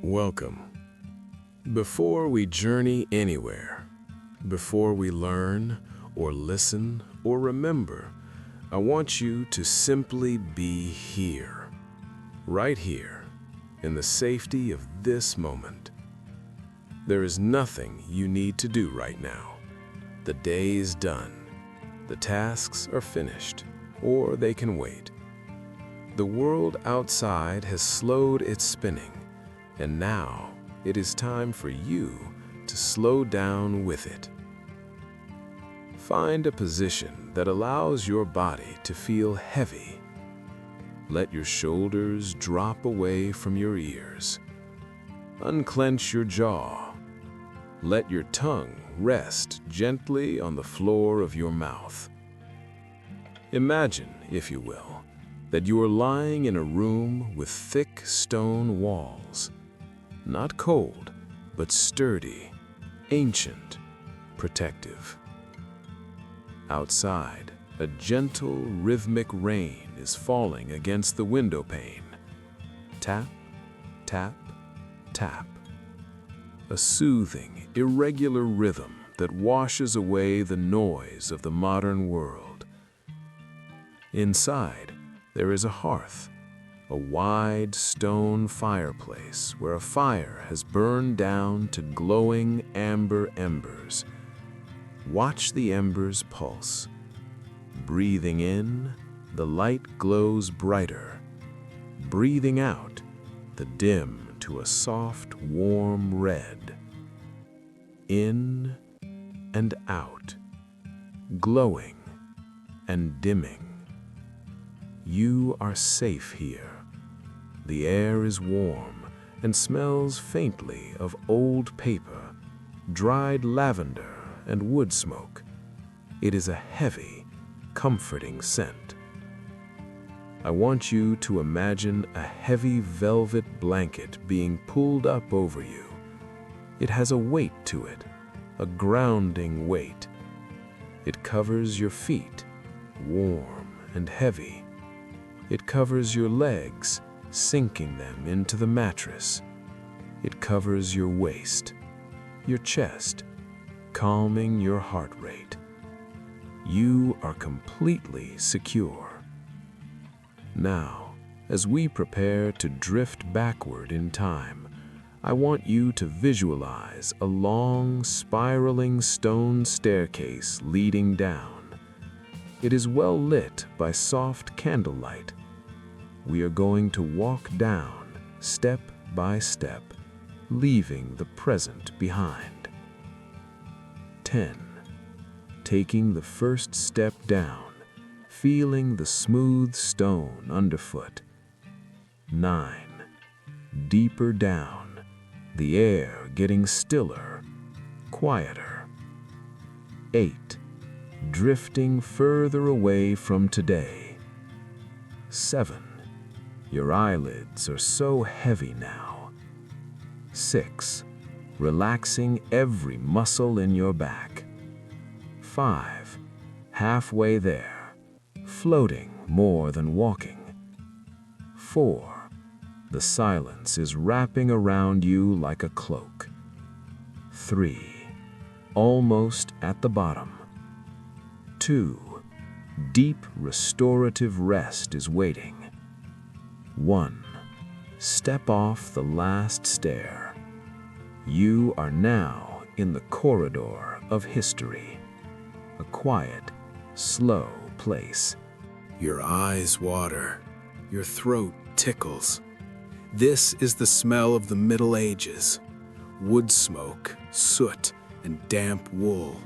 Welcome. Before we journey anywhere, before we learn or listen or remember, I want you to simply be here, right here, in the safety of this moment. There is nothing you need to do right now. The day is done. The tasks are finished, or they can wait. The world outside has slowed its spinning, and now it is time for you to slow down with it. Find a position that allows your body to feel heavy. Let your shoulders drop away from your ears. Unclench your jaw. Let your tongue rest gently on the floor of your mouth. Imagine, if you will, that you are lying in a room with thick stone walls. Not cold, but sturdy, ancient, protective. Outside, a gentle, rhythmic rain is falling against the window pane. Tap, tap, tap. A soothing, irregular rhythm that washes away the noise of the modern world. Inside, there is a hearth, a wide stone fireplace where a fire has burned down to glowing amber embers. Watch the embers pulse. Breathing in, the light glows brighter. Breathing out, the dim to a soft, warm red. In and out, glowing and dimming. You are safe here. The air is warm and smells faintly of old paper, dried lavender, and wood smoke. It is a heavy, comforting scent. I want you to imagine a heavy velvet blanket being pulled up over you. It has a weight to it, a grounding weight. It covers your feet, warm and heavy. It covers your legs, sinking them into the mattress. It covers your waist, your chest, calming your heart rate. You are completely secure. Now, as we prepare to drift backward in time, I want you to visualize a long, spiraling stone staircase leading down. It is well lit by soft candlelight. We are going to walk down, step by step, leaving the present behind. 10. Taking the first step down, feeling the smooth stone underfoot. 9. Deeper down, the air getting stiller, quieter. 8. Drifting further away from today. 7. Your eyelids are so heavy now. 6. Relaxing every muscle in your back. 5. Halfway there, floating more than walking. 4. The silence is wrapping around you like a cloak. 3. Almost at the bottom. 2. Deep restorative rest is waiting. 1. Step off the last stair. You are now in the corridor of history. A quiet, slow place. Your eyes water. Your throat tickles. This is the smell of the Middle Ages. Wood smoke, soot, and damp wool.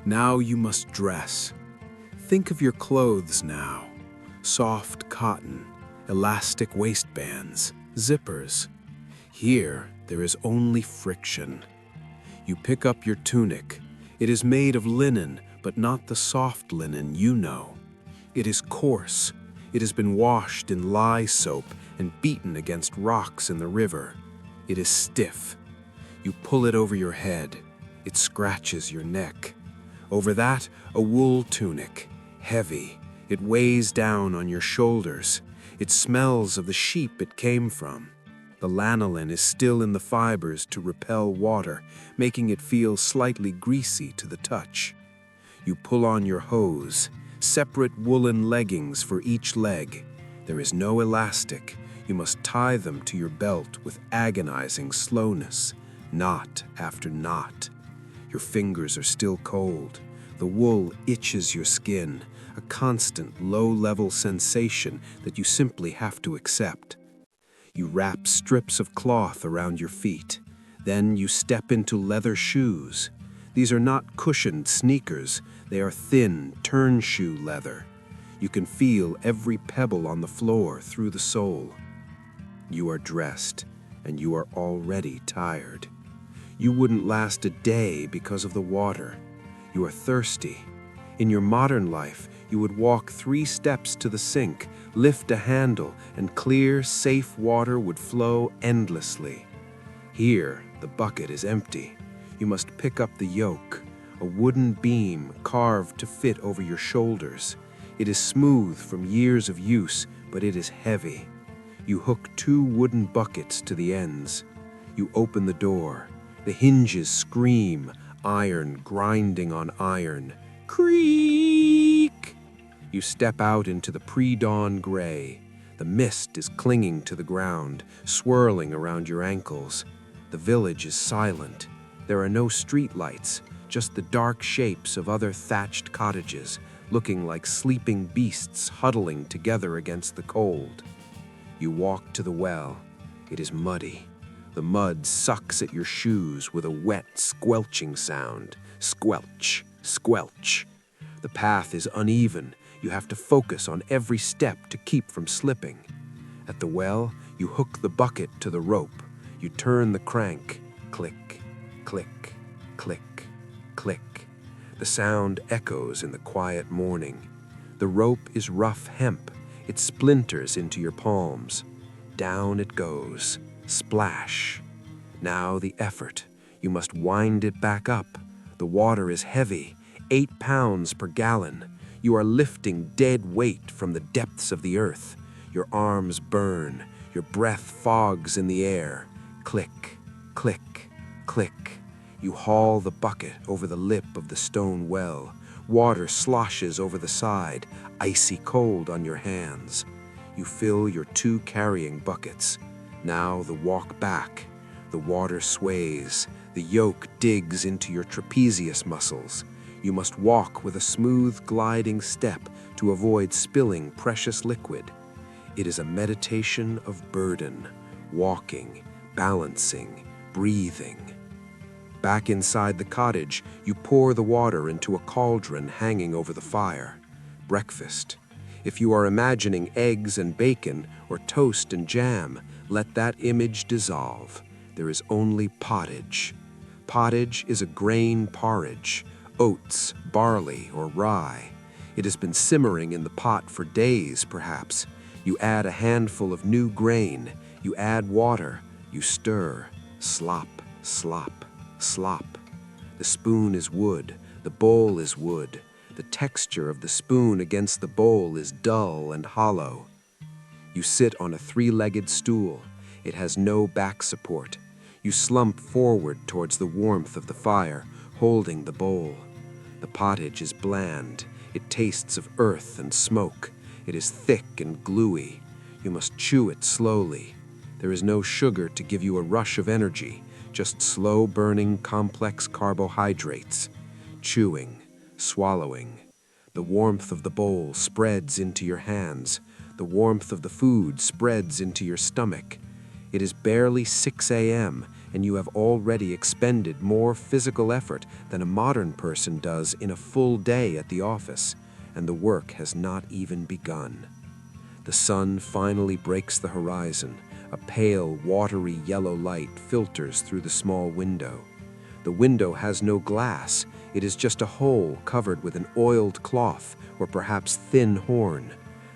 Now you must dress. Think of your clothes now. Soft cotton, elastic waistbands, zippers. Here, there is only friction. You pick up your tunic. It is made of linen, but not the soft linen you know. It is coarse. It has been washed in lye soap and beaten against rocks in the river. It is stiff. You pull it over your head. It scratches your neck. Over that, a wool tunic, heavy. It weighs down on your shoulders. It smells of the sheep it came from. The lanolin is still in the fibers to repel water, making it feel slightly greasy to the touch. You pull on your hose, separate woolen leggings for each leg. There is no elastic. You must tie them to your belt with agonizing slowness, knot after knot. Your fingers are still cold. The wool itches your skin, a constant low-level sensation that you simply have to accept. You wrap strips of cloth around your feet. Then you step into leather shoes. These are not cushioned sneakers. They are thin, turn shoe leather. You can feel every pebble on the floor through the sole. You are dressed, and you are already tired. You wouldn't last a day because of the water. You are thirsty. In your modern life, you would walk 3 steps to the sink, lift a handle, and clear, safe water would flow endlessly. Here, the bucket is empty. You must pick up the yoke, a wooden beam carved to fit over your shoulders. It is smooth from years of use, but it is heavy. You hook 2 wooden buckets to the ends. You open the door. The hinges scream, iron grinding on iron. Creak! You step out into the pre-dawn gray. The mist is clinging to the ground, swirling around your ankles. The village is silent. There are no street lights, just the dark shapes of other thatched cottages, looking like sleeping beasts huddling together against the cold. You walk to the well. It is muddy. The mud sucks at your shoes with a wet, squelching sound. Squelch, squelch. The path is uneven. You have to focus on every step to keep from slipping. At the well, you hook the bucket to the rope. You turn the crank. Click, click, click, click. The sound echoes in the quiet morning. The rope is rough hemp. It splinters into your palms. Down it goes. Splash. Now the effort. You must wind it back up. The water is heavy, 8 pounds per gallon. You are lifting dead weight from the depths of the earth. Your arms burn. Your breath fogs in the air. Click, click, click. You haul the bucket over the lip of the stone well. Water sloshes over the side, icy cold on your hands. You fill your 2 carrying buckets. Now the walk back. The water sways. The yoke digs into your trapezius muscles. You must walk with a smooth, gliding step to avoid spilling precious liquid. It is a meditation of burden, walking, balancing, breathing. Back inside the cottage, you pour the water into a cauldron hanging over the fire. Breakfast. If you are imagining eggs and bacon or toast and jam, let that image dissolve. There is only pottage. Pottage is a grain porridge, oats, barley, or rye. It has been simmering in the pot for days, perhaps. You add a handful of new grain. You add water. You stir. Slop, slop, slop. The spoon is wood. The bowl is wood. The texture of the spoon against the bowl is dull and hollow. You sit on a 3-legged stool. It has no back support. You slump forward towards the warmth of the fire, holding the bowl. The pottage is bland. It tastes of earth and smoke. It is thick and gluey. You must chew it slowly. There is no sugar to give you a rush of energy, just slow-burning complex carbohydrates. Chewing, swallowing. The warmth of the bowl spreads into your hands. The warmth of the food spreads into your stomach. It is barely 6 a.m., and you have already expended more physical effort than a modern person does in a full day at the office, and the work has not even begun. The sun finally breaks the horizon. A pale, watery yellow light filters through the small window. The window has no glass. It is just a hole covered with an oiled cloth or perhaps thin horn.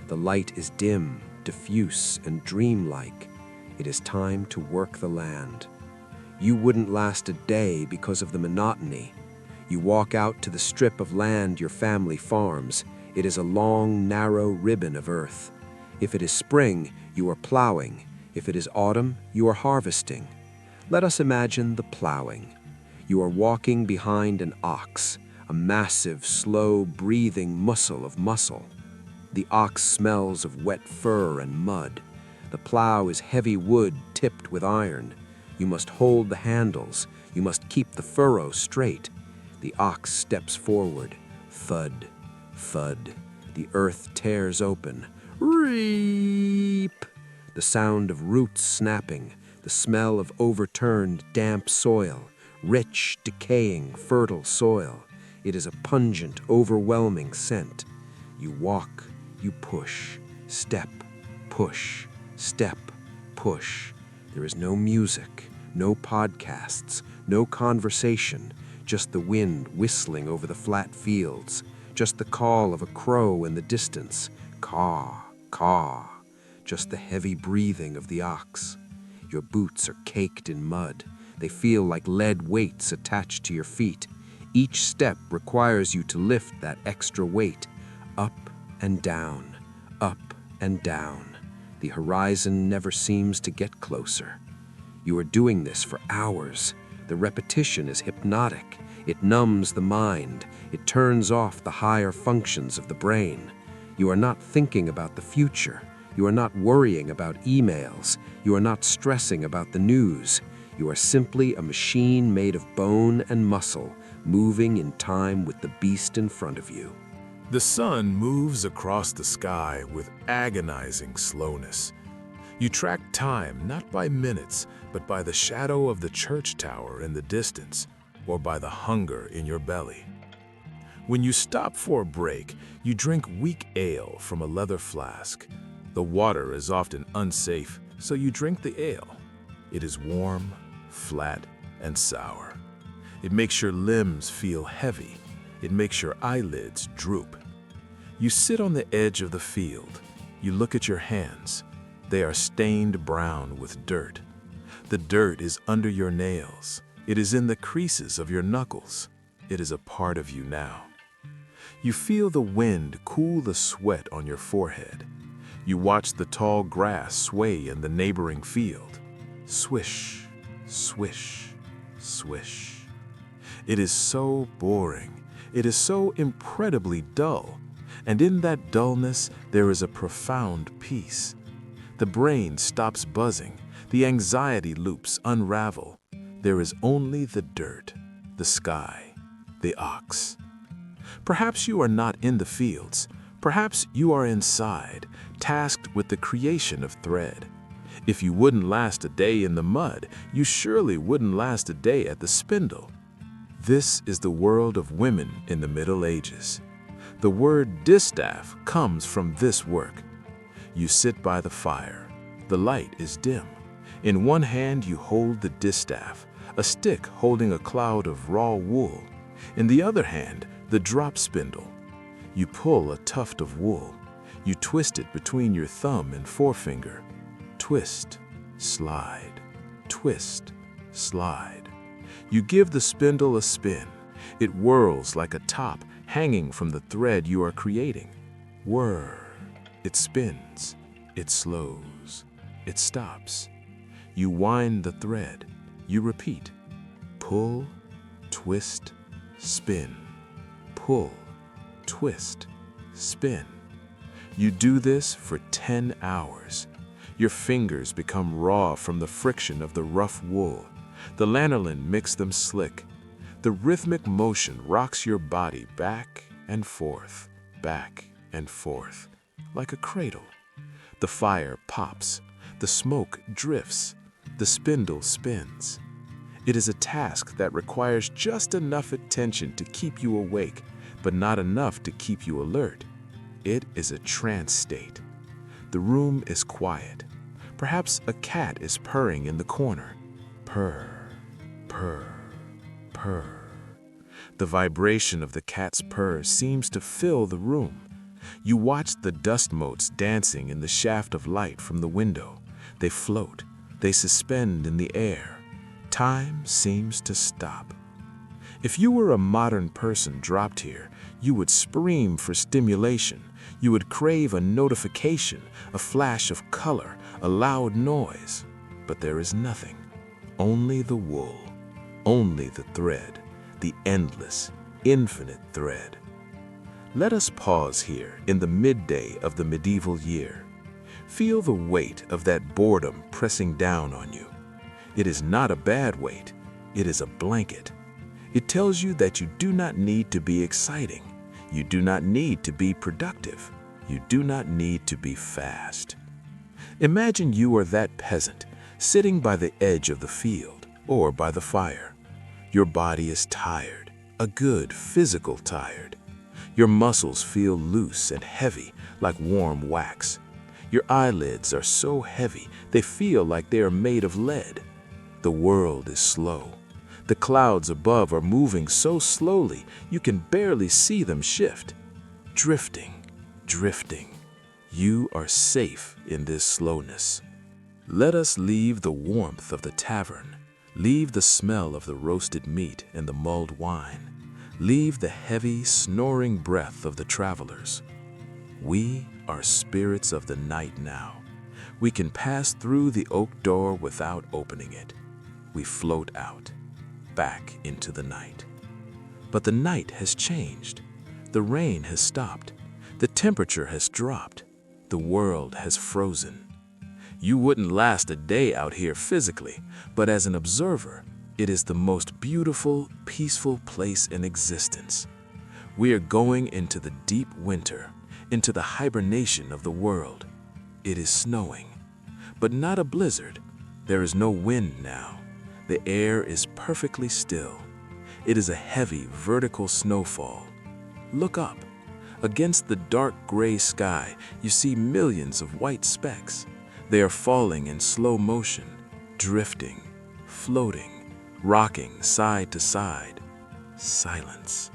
The light is dim, diffuse, and dreamlike. It is time to work the land. You wouldn't last a day because of the monotony. You walk out to the strip of land your family farms. It is a long, narrow ribbon of earth. If it is spring, you are plowing. If it is autumn, you are harvesting. Let us imagine the plowing. You are walking behind an ox, a massive, slow-breathing muscle of muscle. The ox smells of wet fur and mud. The plow is heavy wood tipped with iron. You must hold the handles. You must keep the furrow straight. The ox steps forward. Thud, thud. The earth tears open. Reap! The sound of roots snapping, the smell of overturned, damp soil, rich, decaying, fertile soil. It is a pungent, overwhelming scent. You walk, you push, step, push, step, push. There is no music, no podcasts, no conversation, just the wind whistling over the flat fields, just the call of a crow in the distance, caw, caw, just the heavy breathing of the ox. Your boots are caked in mud. They feel like lead weights attached to your feet. Each step requires you to lift that extra weight, up and down, up and down. The horizon never seems to get closer. You are doing this for hours. The repetition is hypnotic. It numbs the mind. It turns off the higher functions of the brain. You are not thinking about the future. You are not worrying about emails. You are not stressing about the news. You are simply a machine made of bone and muscle, moving in time with the beast in front of you. The sun moves across the sky with agonizing slowness. You track time not by minutes, but by the shadow of the church tower in the distance, or by the hunger in your belly. When you stop for a break, you drink weak ale from a leather flask. The water is often unsafe, so you drink the ale. It is warm, flat, and sour. It makes your limbs feel heavy. It makes your eyelids droop. You sit on the edge of the field. You look at your hands. They are stained brown with dirt. The dirt is under your nails. It is in the creases of your knuckles. It is a part of you now. You feel the wind cool the sweat on your forehead. You watch the tall grass sway in the neighboring field. Swish, swish, swish. It is so boring. It is so incredibly dull. And in that dullness, there is a profound peace. The brain stops buzzing. The anxiety loops unravel. There is only the dirt, the sky, the ox. Perhaps you are not in the fields. Perhaps you are inside, tasked with the creation of thread. If you wouldn't last a day in the mud, you surely wouldn't last a day at the spindle. This is the world of women in the Middle Ages. The word distaff comes from this work. You sit by the fire. The light is dim. In one hand you hold the distaff, a stick holding a cloud of raw wool. In the other hand, the drop spindle. You pull a tuft of wool. You twist it between your thumb and forefinger. Twist, slide, twist, slide. You give the spindle a spin. It whirls like a top hanging from the thread you are creating. Whir. It spins. It slows. It stops. You wind the thread. You repeat. Pull, twist, spin. Pull, twist, spin. You do this for 10 hours. Your fingers become raw from the friction of the rough wool. The lanolin makes them slick. The rhythmic motion rocks your body back and forth, like a cradle. The fire pops. The smoke drifts. The spindle spins. It is a task that requires just enough attention to keep you awake, but not enough to keep you alert. It is a trance state. The room is quiet. Perhaps a cat is purring in the corner. Purr, purr, purr. The vibration of the cat's purr seems to fill the room. You watch the dust motes dancing in the shaft of light from the window. They float. They suspend in the air. Time seems to stop. If you were a modern person dropped here, you would scream for stimulation. You would crave a notification, a flash of color, a loud noise, but there is nothing. Only the wool, only the thread, the endless, infinite thread. Let us pause here in the midday of the medieval year. Feel the weight of that boredom pressing down on you. It is not a bad weight, it is a blanket. It tells you that you do not need to be exciting. You do not need to be productive. You do not need to be fast. Imagine you are that peasant sitting by the edge of the field or by the fire. Your body is tired, a good physical tired. Your muscles feel loose and heavy like warm wax. Your eyelids are so heavy they feel like they are made of lead. The world is slow. The clouds above are moving so slowly you can barely see them shift. Drifting, drifting. You are safe in this slowness. Let us leave the warmth of the tavern, leave the smell of the roasted meat and the mulled wine, leave the heavy, snoring breath of the travelers. We are spirits of the night now. We can pass through the oak door without opening it. We float out, back into the night. But the night has changed. The rain has stopped. The temperature has dropped. The world has frozen. You wouldn't last a day out here physically, but as an observer, it is the most beautiful, peaceful place in existence. We are going into the deep winter, into the hibernation of the world. It is snowing, but not a blizzard. There is no wind now. The air is perfectly still. It is a heavy, vertical snowfall. Look up. Against the dark gray sky, you see millions of white specks. They are falling in slow motion, drifting, floating, rocking side to side. Silence.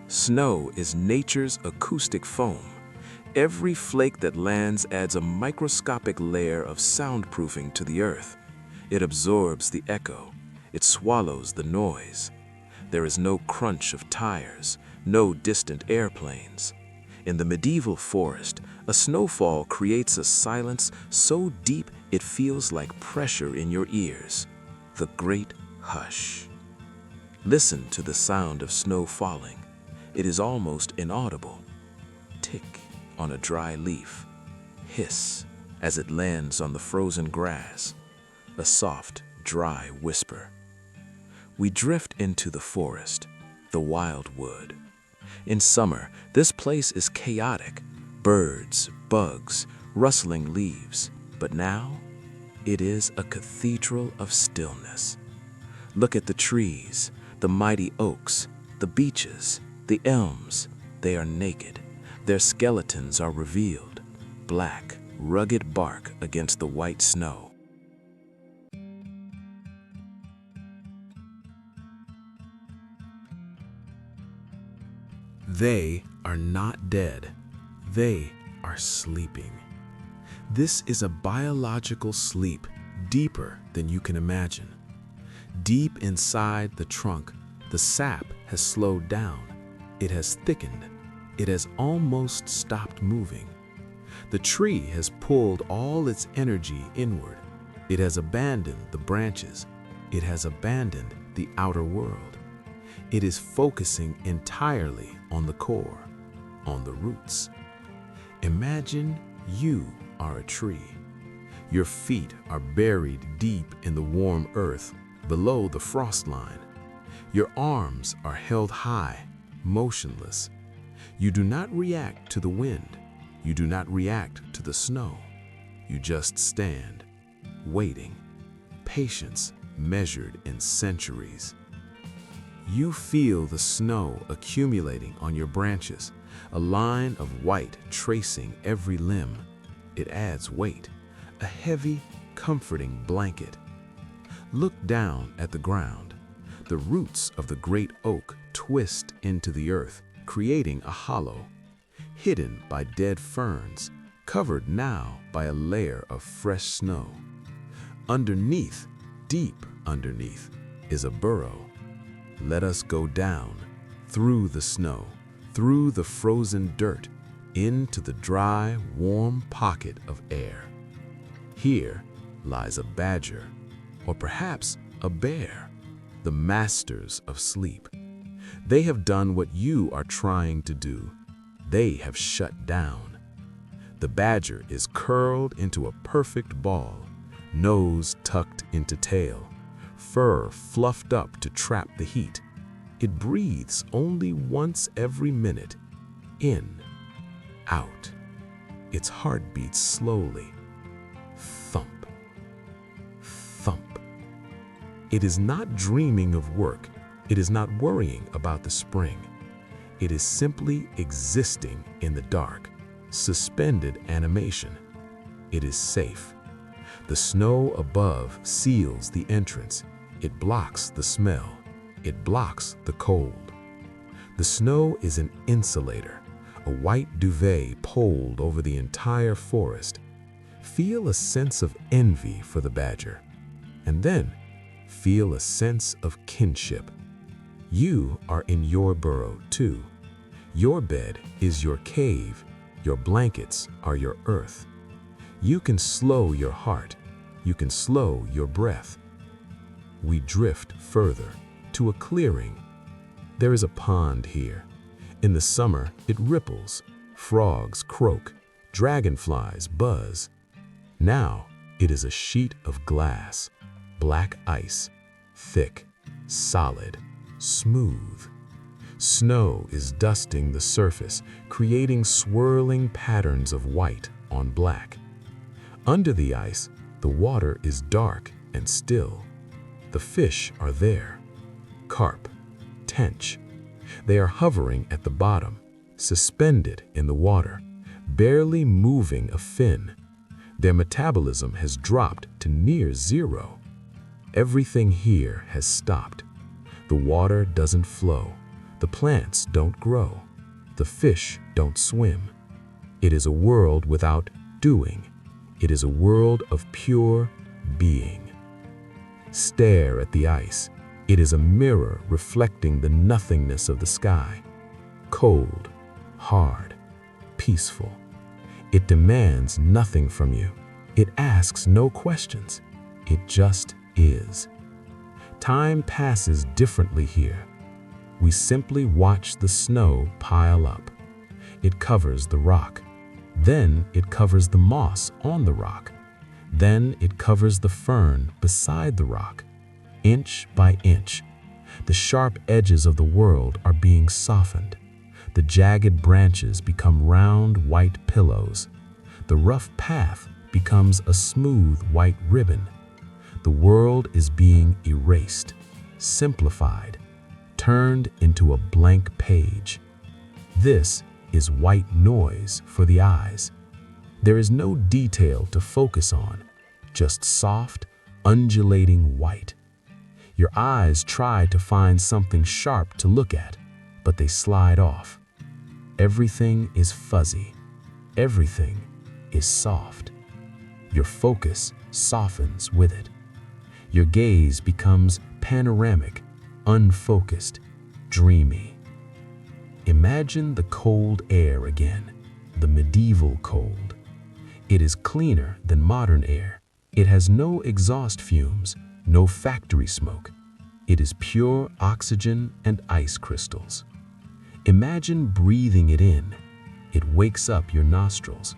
Snow is nature's acoustic foam. Every flake that lands adds a microscopic layer of soundproofing to the earth. It absorbs the echo. It swallows the noise. There is no crunch of tires, no distant airplanes. In the medieval forest, a snowfall creates a silence so deep it feels like pressure in your ears. The great hush. Listen to the sound of snow falling. It is almost inaudible. Tick on a dry leaf. Hiss as it lands on the frozen grass. A soft, dry whisper. We drift into the forest, the wildwood. In summer, this place is chaotic. Birds, bugs, rustling leaves. But now, it is a cathedral of stillness. Look at the trees, the mighty oaks, the beeches, the elms. They are naked. Their skeletons are revealed, black, rugged bark against the white snow. They are not dead. They are sleeping. This is a biological sleep deeper than you can imagine. Deep inside the trunk, the sap has slowed down. It has thickened. It has almost stopped moving. The tree has pulled all its energy inward. It has abandoned the branches. It has abandoned the outer world. It is focusing entirely on the core, on the roots. Imagine you are a tree. Your feet are buried deep in the warm earth below the frost line. Your arms are held high, motionless. You do not react to the wind. You do not react to the snow. You just stand, waiting, patience measured in centuries. You feel the snow accumulating on your branches, a line of white tracing every limb. It adds weight, a heavy, comforting blanket. Look down at the ground. The roots of the great oak twist into the earth, creating a hollow, hidden by dead ferns, covered now by a layer of fresh snow. Underneath, deep underneath, is a burrow. Let us go down, through the snow, through the frozen dirt, into the dry, warm pocket of air. Here lies a badger, or perhaps a bear, the masters of sleep. They have done what you are trying to do. They have shut down. The badger is curled into a perfect ball, nose tucked into tail, fur fluffed up to trap the heat. It breathes only once every minute, in, out. Its heart beats slowly. Thump, thump. It is not dreaming of work. It is not worrying about the spring. It is simply existing in the dark, suspended animation. It is safe. The snow above seals the entrance. It blocks the smell. It blocks the cold. The snow is an insulator, a white duvet pulled over the entire forest. Feel a sense of envy for the badger, and then feel a sense of kinship. You are in your burrow too. Your bed is your cave. Your blankets are your earth. You can slow your heart. You can slow your breath. We drift further to a clearing. There is a pond here. In the summer, it ripples. Frogs croak. Dragonflies buzz. Now, it is a sheet of glass. Black ice. Thick. Solid. Smooth. Snow is dusting the surface, creating swirling patterns of white on black. Under the ice, the water is dark and still. The fish are there. Carp, tench. They are hovering at the bottom, suspended in the water, barely moving a fin. Their metabolism has dropped to near zero. Everything here has stopped. The water doesn't flow. The plants don't grow. The fish don't swim. It is a world without doing. It is a world of pure being. Stare at the ice. It is a mirror reflecting the nothingness of the sky. Cold, hard, peaceful. It demands nothing from you. It asks no questions. It just is. Time passes differently here. We simply watch the snow pile up. It covers the rock. Then it covers the moss on the rock. Then it covers the fern beside the rock. Inch by inch, the sharp edges of the world are being softened. The jagged branches become round white pillows. The rough path becomes a smooth white ribbon. The world is being erased, simplified, turned into a blank page. This is white noise for the eyes. There is no detail to focus on, just soft, undulating white. Your eyes try to find something sharp to look at, but they slide off. Everything is fuzzy. Everything is soft. Your focus softens with it. Your gaze becomes panoramic, unfocused, dreamy. Imagine the cold air again, the medieval cold. It is cleaner than modern air. It has no exhaust fumes, no factory smoke. It is pure oxygen and ice crystals. Imagine breathing it in. It wakes up your nostrils.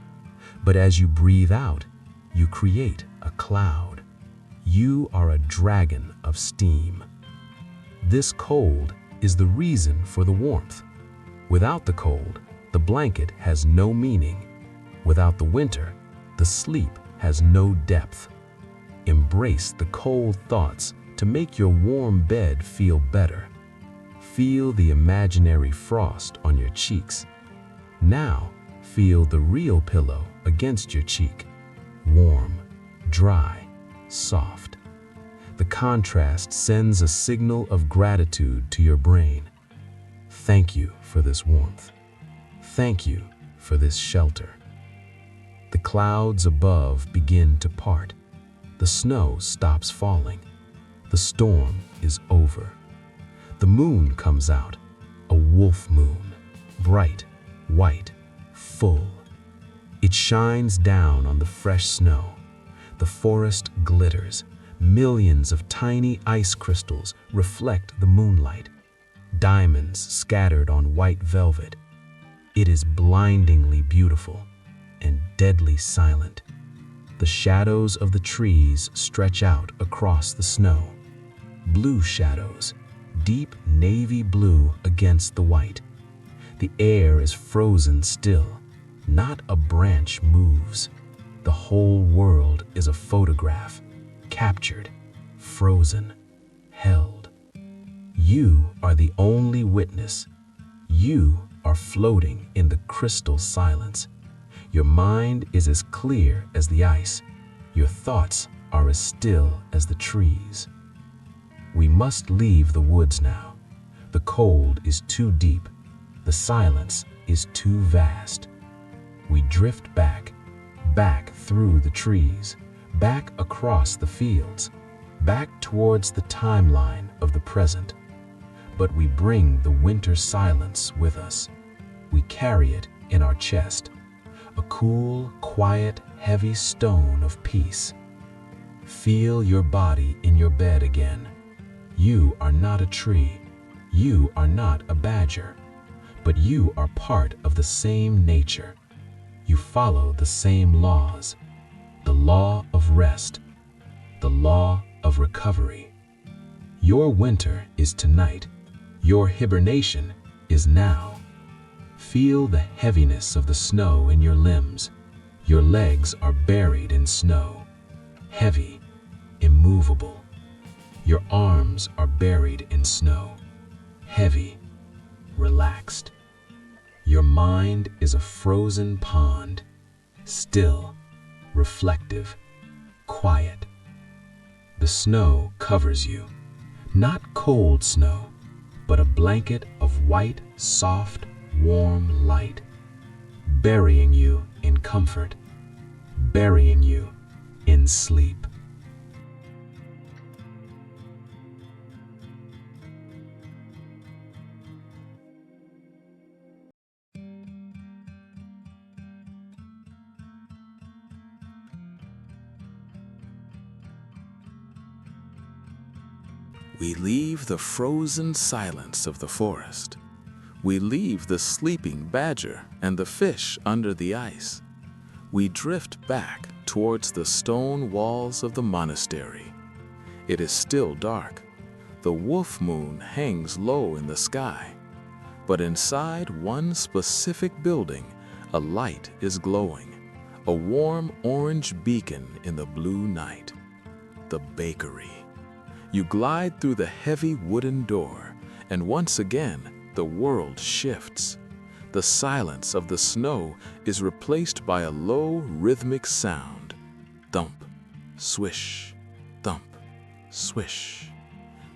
But as you breathe out, you create a cloud. You are a dragon of steam. This cold is the reason for the warmth. Without the cold, the blanket has no meaning. Without the winter, the sleep has no depth. Embrace the cold thoughts to make your warm bed feel better. Feel the imaginary frost on your cheeks. Now, feel the real pillow against your cheek. Warm, dry, soft. The contrast sends a signal of gratitude to your brain. Thank you for this warmth. Thank you for this shelter. The clouds above begin to part. The snow stops falling. The storm is over. The moon comes out, a wolf moon, bright, white, full. It shines down on the fresh snow. The forest glitters. Millions of tiny ice crystals reflect the moonlight. Diamonds scattered on white velvet. It is blindingly beautiful and deadly silent. The shadows of the trees stretch out across the snow. Blue shadows, deep navy blue against the white. The air is frozen still. Not a branch moves. The whole world is a photograph, captured, frozen, held. You are the only witness. You are floating in the crystal silence. Your mind is as clear as the ice. Your thoughts are as still as the trees. We must leave the woods now. The cold is too deep. The silence is too vast. We drift back through the trees, back across the fields, back towards the timeline of the present. But we bring the winter silence with us. We carry it in our chest. A cool, quiet, heavy stone of peace. Feel your body in your bed again. You are not a tree. You are not a badger. But you are part of the same nature. You follow the same laws. The law of rest. The law of recovery. Your winter is tonight. Your hibernation is now. Feel the heaviness of the snow in your limbs. Your legs are buried in snow. Heavy, immovable. Your arms are buried in snow. Heavy, relaxed. Your mind is a frozen pond. Still, reflective, quiet. The snow covers you. Not cold snow, but a blanket of white, soft, warm light, burying you in comfort, burying you in sleep. We leave the frozen silence of the forest. We leave the sleeping badger and the fish under the ice. We drift back towards the stone walls of the monastery. It is still dark. The wolf moon hangs low in the sky. But inside one specific building, a light is glowing, a warm orange beacon in the blue night. The bakery. You glide through the heavy wooden door, and once again, the world shifts. The silence of the snow is replaced by a low, rhythmic sound. Thump, swish, thump, swish.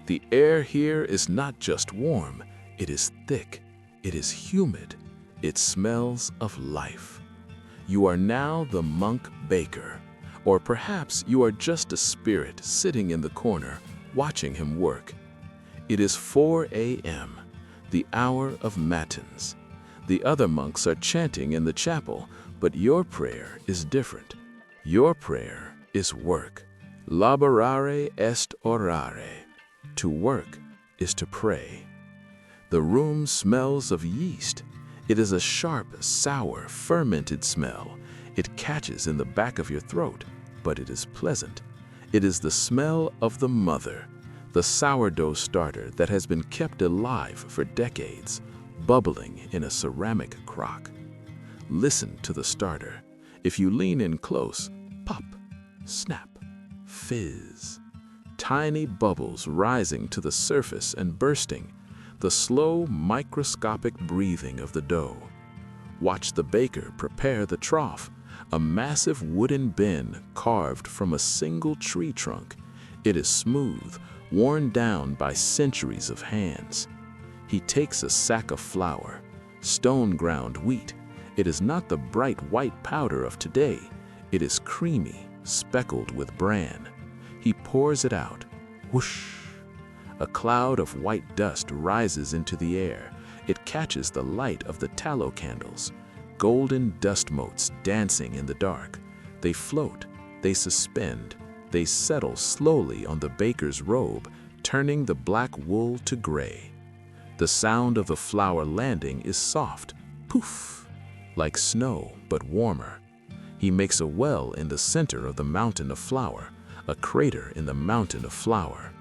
The air here is not just warm, it is thick, it is humid, it smells of life. You are now the monk baker, or perhaps you are just a spirit sitting in the corner, watching him work. It is 4 a.m., the hour of matins. The other monks are chanting in the chapel, but your prayer is different. Your prayer is work. Laborare est orare. To work is to pray. The room smells of yeast. It is a sharp, sour, fermented smell. It catches in the back of your throat, but it is pleasant. It is the smell of the mother, the sourdough starter that has been kept alive for decades, bubbling in a ceramic crock. Listen to the starter. If you lean in close, pop, snap, fizz. Tiny bubbles rising to the surface and bursting, the slow microscopic breathing of the dough. Watch the baker prepare the trough, a massive wooden bin carved from a single tree trunk. It is smooth, worn down by centuries of hands. He takes a sack of flour, stone-ground wheat. It is not the bright white powder of today. It is creamy, speckled with bran. He pours it out. Whoosh! A cloud of white dust rises into the air. It catches the light of the tallow candles, golden dust motes dancing in the dark. They float, They suspend, they settle slowly on the baker's robe, turning the black wool to gray. The sound of the flour landing is soft, poof, like snow but warmer. He makes a well in the center of the mountain of flour, a crater in the mountain of flour.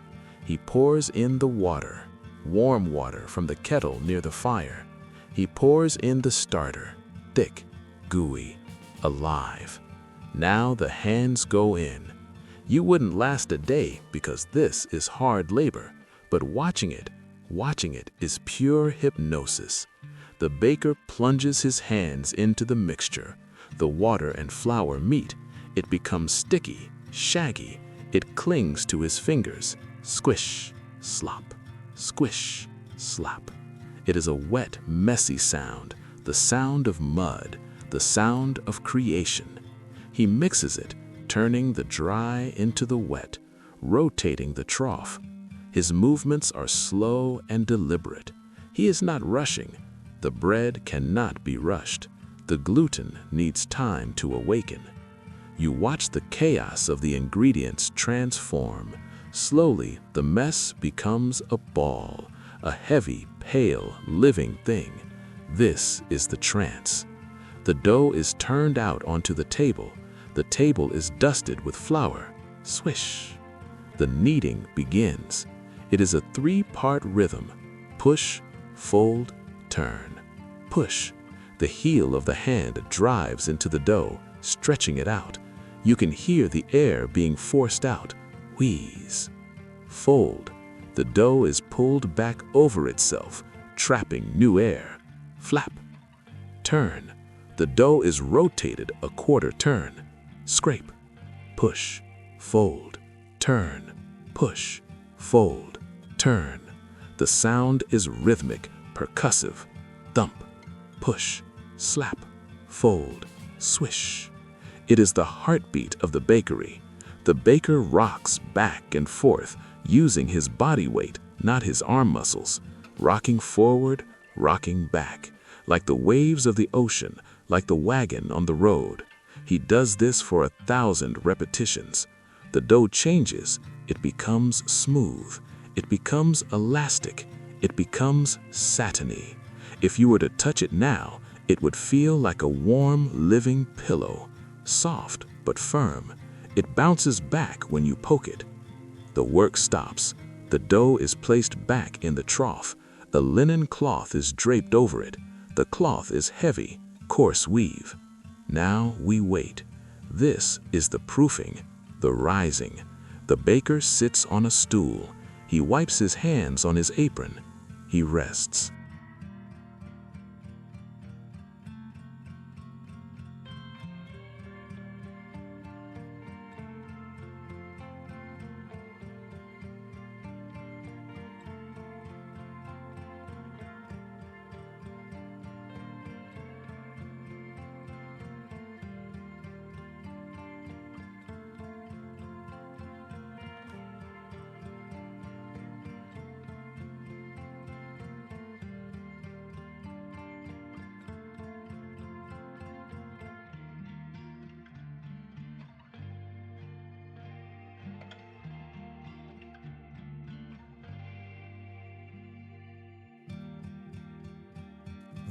He pours in the water, warm water from the kettle near the fire. He pours in the starter, thick, gooey, alive. Now the hands go in. You wouldn't last a day because this is hard labor, but watching it is pure hypnosis. The baker plunges his hands into the mixture. The water and flour meet. It becomes sticky, shaggy. It clings to his fingers. Squish, slop, squish, slop. It is a wet, messy sound, the sound of mud, the sound of creation. He mixes it, turning the dry into the wet, rotating the trough. His movements are slow and deliberate. He is not rushing. The bread cannot be rushed. The gluten needs time to awaken. You watch the chaos of the ingredients transform. Slowly, the mess becomes a ball, a heavy, pale, living thing. This is the trance. The dough is turned out onto the table. The table is dusted with flour. Swish. The kneading begins. It is a three-part rhythm. Push, fold, turn. Push. The heel of the hand drives into the dough, stretching it out. You can hear the air being forced out. Wheeze. Fold. The dough is pulled back over itself, trapping new air. Flap. Turn. The dough is rotated a quarter turn. Scrape. Push. Fold. Turn. Push. Fold. Turn. The sound is rhythmic, percussive. Thump. Push. Slap. Fold. Swish. It is the heartbeat of the bakery. The baker rocks back and forth, using his body weight, not his arm muscles, rocking forward, rocking back, like the waves of the ocean, like the wagon on the road. He does this for 1,000 repetitions. The dough changes. It becomes smooth. It becomes elastic. It becomes satiny. If you were to touch it now, it would feel like a warm, living pillow, soft but firm. It bounces back when you poke it. The work stops. The dough is placed back in the trough. A linen cloth is draped over it. The cloth is heavy, coarse weave. Now we wait. This is the proofing, the rising. The baker sits on a stool. He wipes his hands on his apron. He rests.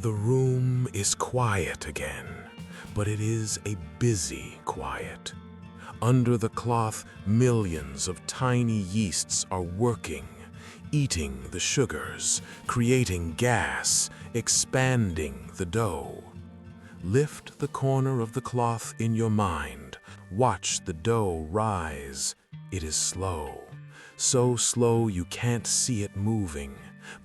The room is quiet again, but it is a busy quiet. Under the cloth, millions of tiny yeasts are working, eating the sugars, creating gas, expanding the dough. Lift the corner of the cloth in your mind. Watch the dough rise. It is slow, so slow you can't see it moving.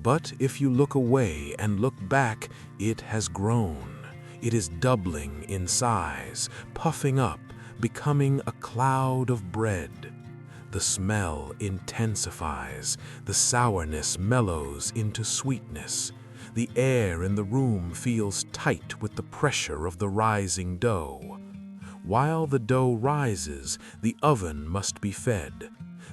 But if you look away and look back, it has grown. It is doubling in size, puffing up, becoming a cloud of bread. The smell intensifies. The sourness mellows into sweetness. The air in the room feels tight with the pressure of the rising dough. While the dough rises, the oven must be fed.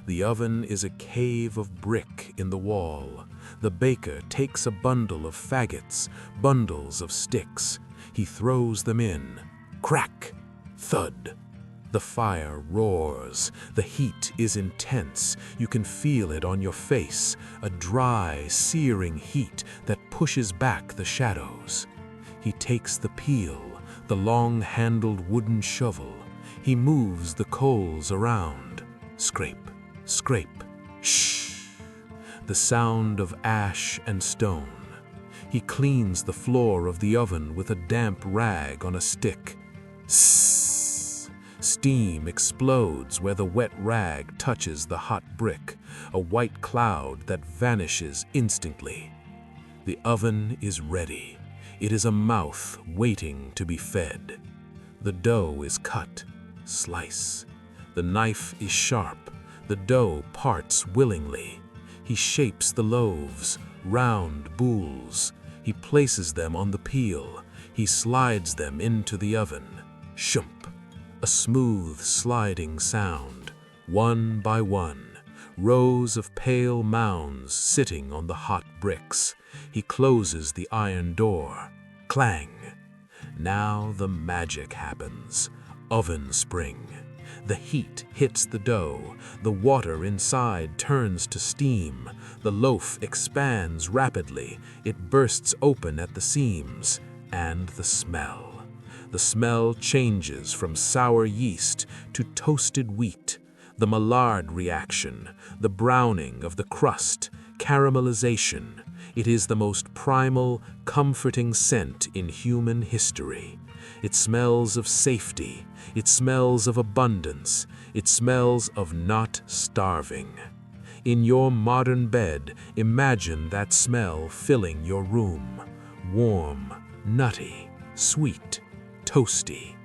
The oven is a cave of brick in the wall. The baker takes a bundle of faggots, bundles of sticks. He throws them in. Crack, thud. The fire roars. The heat is intense. You can feel it on your face, a dry, searing heat that pushes back the shadows. He takes the peel, the long-handled wooden shovel. He moves the coals around. Scrape, scrape, shh. The sound of ash and stone. He cleans the floor of the oven with a damp rag on a stick. Sss. Steam explodes where the wet rag touches the hot brick, a white cloud that vanishes instantly. The oven is ready. It is a mouth waiting to be fed. The dough is cut. Slice. The knife is sharp. The dough parts willingly. He shapes the loaves, round boules. He places them on the peel. He slides them into the oven. Shump. A smooth sliding sound, one by one, rows of pale mounds sitting on the hot bricks. He closes the iron door. Clang. Now the magic happens. Oven spring. The heat hits the dough. The water inside turns to steam. The loaf expands rapidly. It bursts open at the seams. And the smell. The smell changes from sour yeast to toasted wheat. The Maillard reaction, the browning of the crust, caramelization. It is the most primal, comforting scent in human history. It smells of safety. It smells of abundance. It smells of not starving. In your modern bed, imagine that smell filling your room. Warm, nutty, sweet, toasty.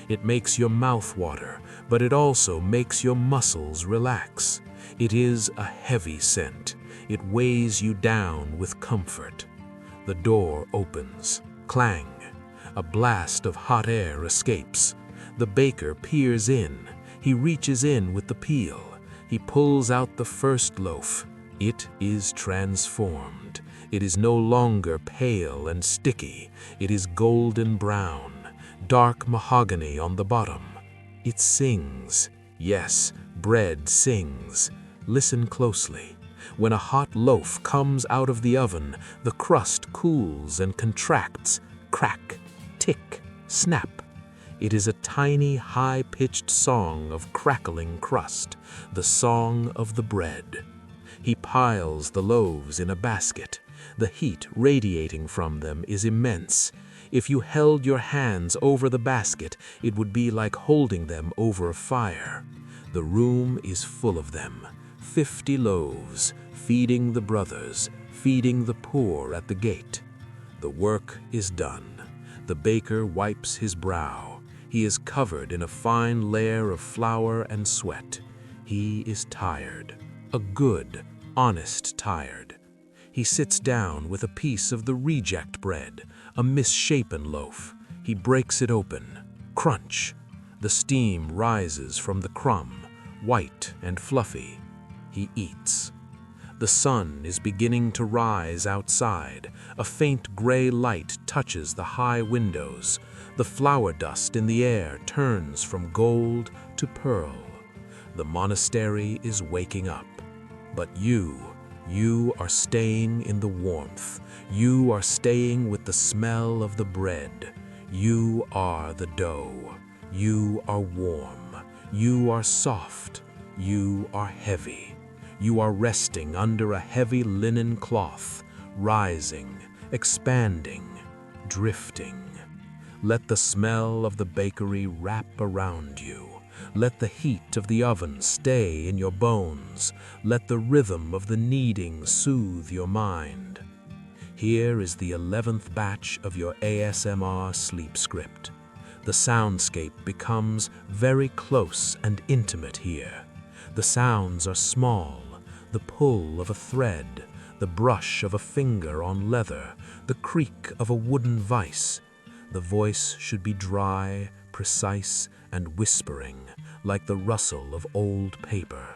It makes your mouth water, but it also makes your muscles relax. It is a heavy scent. It weighs you down with comfort. The door opens. Clang. A blast of hot air escapes. The baker peers in. He reaches in with the peel. He pulls out the first loaf. It is transformed. It is no longer pale and sticky. It is golden brown. Dark mahogany on the bottom. It sings. Yes, bread sings. Listen closely. When a hot loaf comes out of the oven, the crust cools and contracts. Crack, tick, snap. It is a tiny, high-pitched song of crackling crust, the song of the bread. He piles the loaves in a basket. The heat radiating from them is immense. If you held your hands over the basket, it would be like holding them over a fire. The room is full of them. 50 loaves, feeding the brothers, feeding the poor at the gate. The work is done. The baker wipes his brow. He is covered in a fine layer of flour and sweat. He is tired. A good, honest tired. He sits down with a piece of the reject bread, a misshapen loaf. He breaks it open. Crunch. The steam rises from the crumb, white and fluffy. He eats. The sun is beginning to rise outside. A faint gray light touches the high windows. The flour dust in the air turns from gold to pearl. The monastery is waking up. But you are staying in the warmth. You are staying with the smell of the bread. You are the dough. You are warm. You are soft. You are heavy. You are resting under a heavy linen cloth, rising, expanding, drifting. Let the smell of the bakery wrap around you. Let the heat of the oven stay in your bones. Let the rhythm of the kneading soothe your mind. Here is the 11th batch of your ASMR sleep script. The soundscape becomes very close and intimate here. The sounds are small, the pull of a thread, the brush of a finger on leather, the creak of a wooden vise. The voice should be dry, precise, and whispering, like the rustle of old paper.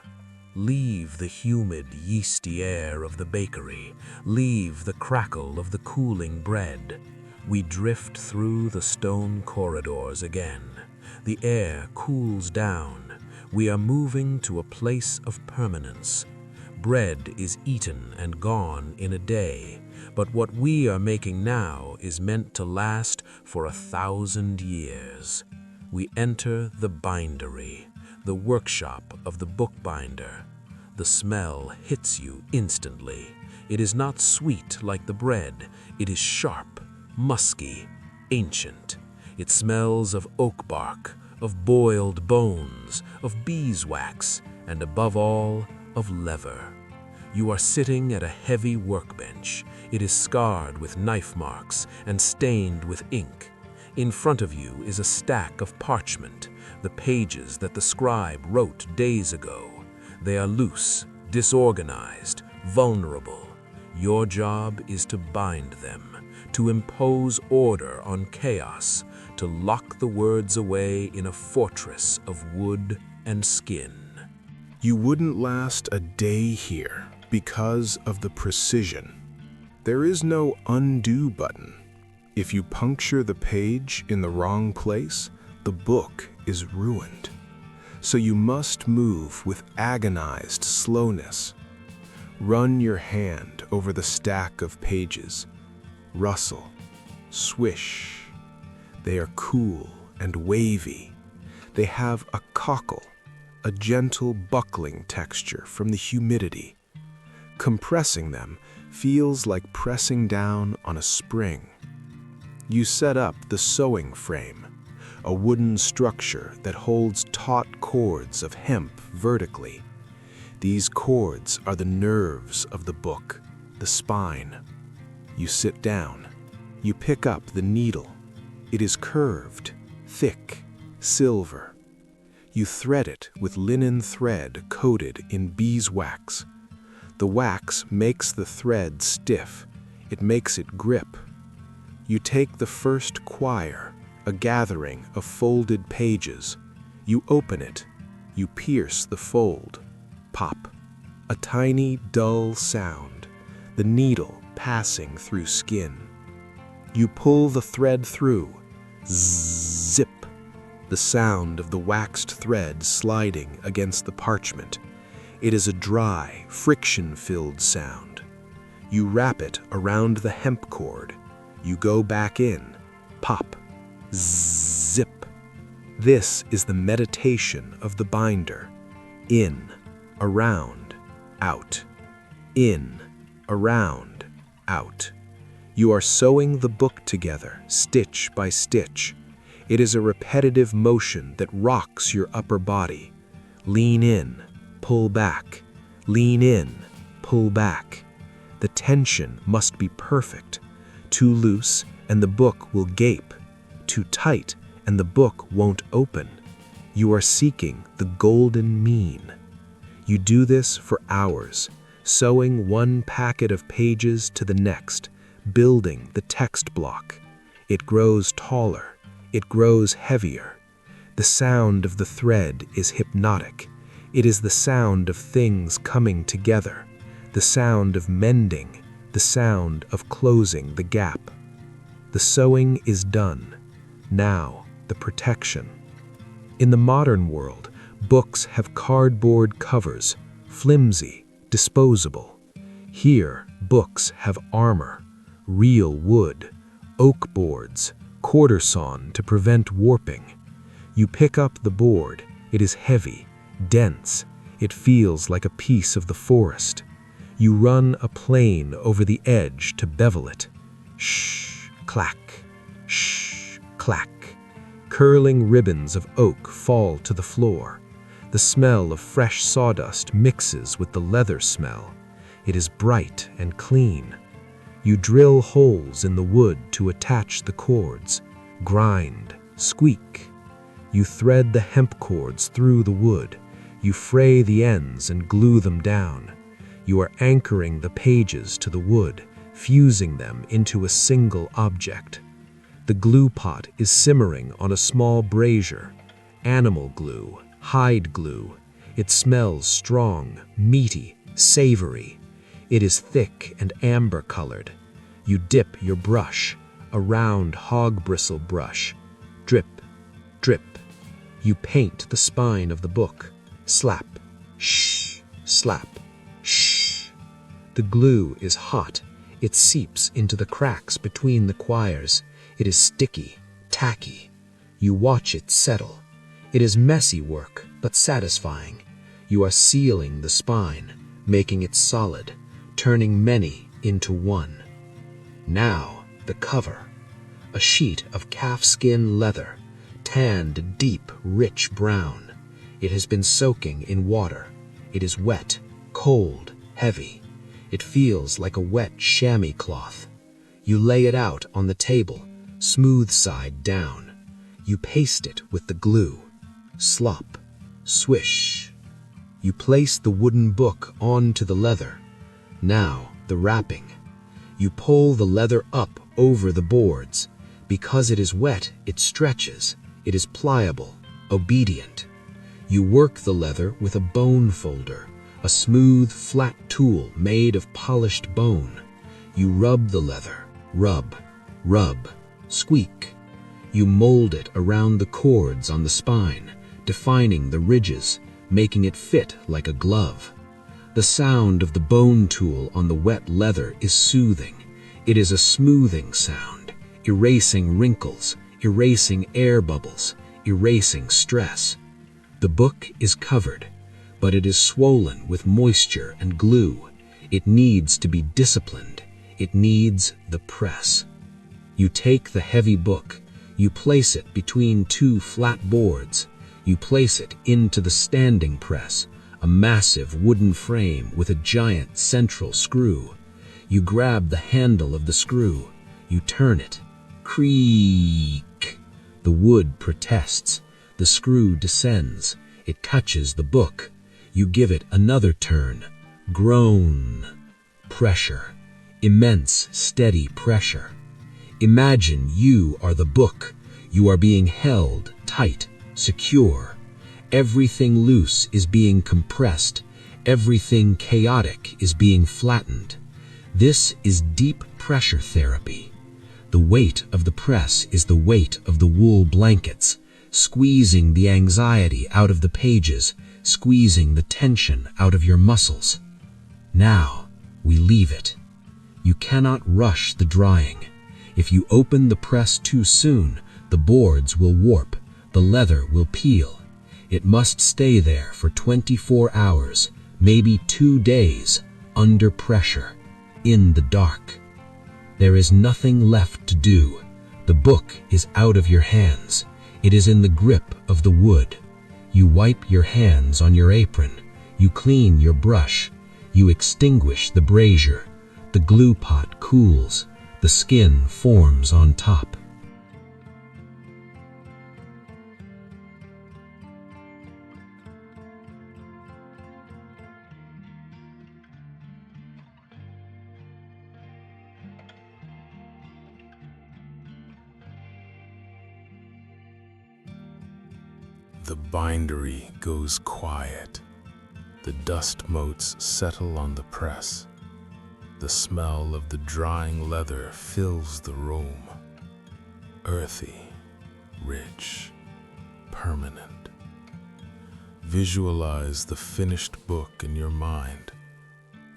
Leave the humid, yeasty air of the bakery. Leave the crackle of the cooling bread. We drift through the stone corridors again. The air cools down. We are moving to a place of permanence. Bread is eaten and gone in a day, but what we are making now is meant to last for 1,000 years. We enter the bindery, the workshop of the bookbinder. The smell hits you instantly. It is not sweet like the bread. It is sharp, musky, ancient. It smells of oak bark, of boiled bones, of beeswax, and above all, of leather. You are sitting at a heavy workbench. It is scarred with knife marks and stained with ink. In front of you is a stack of parchment, the pages that the scribe wrote days ago. They are loose, disorganized, vulnerable. Your job is to bind them, to impose order on chaos, to lock the words away in a fortress of wood and skin. You wouldn't last a day here because of the precision. There is no undo button. If you puncture the page in the wrong place, the book is ruined. So you must move with agonized slowness. Run your hand over the stack of pages. Rustle, swish. They are cool and wavy. They have a cockle, a gentle buckling texture from the humidity. Compressing them feels like pressing down on a spring. You set up the sewing frame, a wooden structure that holds taut cords of hemp vertically. These cords are the nerves of the book, the spine. You sit down. You pick up the needle. It is curved, thick, silver. You thread it with linen thread coated in beeswax. The wax makes the thread stiff. It makes it grip. You take the first quire, a gathering of folded pages. You open it. You pierce the fold. Pop. A tiny, dull sound, the needle passing through skin. You pull the thread through. Zip. The sound of the waxed thread sliding against the parchment. It is a dry, friction-filled sound. You wrap it around the hemp cord. You go back in. Pop. Zip. This is the meditation of the binder. In, around, out. In, around, out. You are sewing the book together, stitch by stitch. It is a repetitive motion that rocks your upper body. Lean in, pull back. Lean in, pull back. The tension must be perfect. Too loose, and the book will gape. Too tight, and the book won't open. You are seeking the golden mean. You do this for hours, sewing one packet of pages to the next, building the text block. It grows taller. It grows heavier. The sound of the thread is hypnotic. It is the sound of things coming together, the sound of mending, the sound of closing the gap. The sewing is done. Now, the protection. In the modern world, books have cardboard covers, flimsy, disposable. Here, books have armor, real wood, oak boards, quarter sawn to prevent warping. You pick up the board. It is heavy, dense. It feels like a piece of the forest. You run a plane over the edge to bevel it. Shh, clack, shh, clack. Curling ribbons of oak fall to the floor. The smell of fresh sawdust mixes with the leather smell. It is bright and clean. You drill holes in the wood to attach the cords. Grind, squeak. You thread the hemp cords through the wood. You fray the ends and glue them down. You are anchoring the pages to the wood, fusing them into a single object. The glue pot is simmering on a small brazier. Animal glue, hide glue. It smells strong, meaty, savory. It is thick and amber-colored. You dip your brush, a round hog bristle brush. Drip, drip, You paint the spine of the book. Slap, shh, slap, shh. The glue is hot. It seeps into the cracks between the quires. It is sticky, tacky. You watch it settle. It is messy work, but satisfying. You are sealing the spine, making it solid, turning many into one. Now, the cover. A sheet of calfskin leather, tanned deep, rich brown. It has been soaking in water. It is wet, cold, heavy. It feels like a wet chamois cloth. You lay it out on the table, smooth side down. You paste it with the glue. Slop, swish. You place the wooden book onto the leather. Now, the wrapping. You pull the leather up over the boards. Because it is wet, it stretches. It is pliable, obedient. You work the leather with a bone folder, a smooth, flat tool made of polished bone. You rub the leather, rub, rub, squeak. You mold it around the cords on the spine, defining the ridges, making it fit like a glove. The sound of the bone tool on the wet leather is soothing. It is a smoothing sound, erasing wrinkles, erasing air bubbles, erasing stress. The book is covered, but it is swollen with moisture and glue. It needs to be disciplined. It needs the press. You take the heavy book. You place it between two flat boards. You place it into the standing press, a massive wooden frame with a giant central screw. You grab the handle of the screw. You turn it. Creak. The wood protests. The screw descends. It touches the book. You give it another turn. Groan. Pressure. Immense, steady pressure. Imagine you are the book. You are being held tight, secure. Everything loose is being compressed. Everything chaotic is being flattened. This is deep pressure therapy. The weight of the press is the weight of the wool blankets, squeezing the anxiety out of the pages, squeezing the tension out of your muscles. Now, we leave it. You cannot rush the drying. If you open the press too soon, the boards will warp, the leather will peel. It must stay there for 24 hours, maybe 2 days, under pressure, in the dark. There is nothing left to do. The book is out of your hands. It is in the grip of the wood. You wipe your hands on your apron. You clean your brush. You extinguish the brazier. The glue pot cools. The skin forms on top. The bindery goes quiet. The dust motes settle on the press. The smell of the drying leather fills the room. Earthy, rich, permanent. Visualize the finished book in your mind.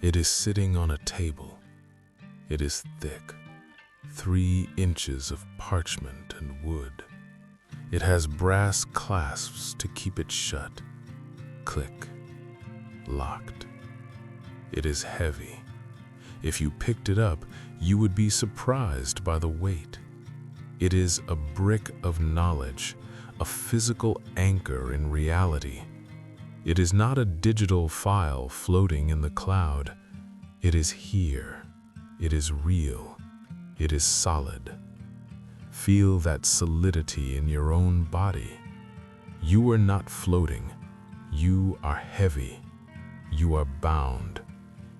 It is sitting on a table. It is thick, 3 inches of parchment and wood. It has brass clasps to keep it shut. Click. Locked. It is heavy. If you picked it up, you would be surprised by the weight. It is a brick of knowledge, a physical anchor in reality. It is not a digital file floating in the cloud. It is here. It is real. It is solid. Feel that solidity in your own body. You are not floating. You are heavy. You are bound.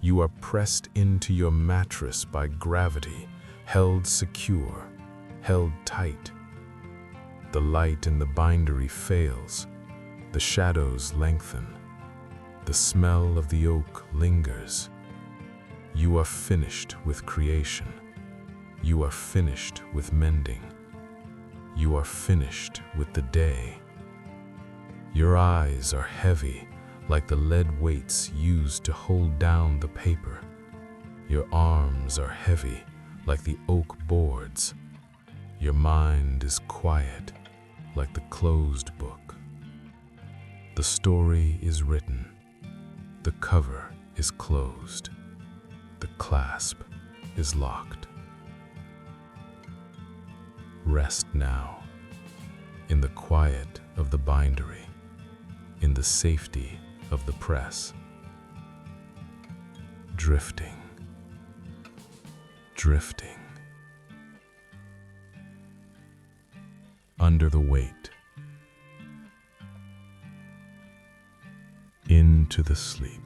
You are pressed into your mattress by gravity, held secure, held tight. The light in the bindery fails. The shadows lengthen. The smell of the oak lingers. You are finished with creation. You are finished with mending. You are finished with the day. Your eyes are heavy, like the lead weights used to hold down the paper. Your arms are heavy, like the oak boards. Your mind is quiet, like the closed book. The story is written. The cover is closed. The clasp is locked. Rest now, in the quiet of the bindery, in the safety of the press. Drifting, drifting. Under the weight. Into the sleep.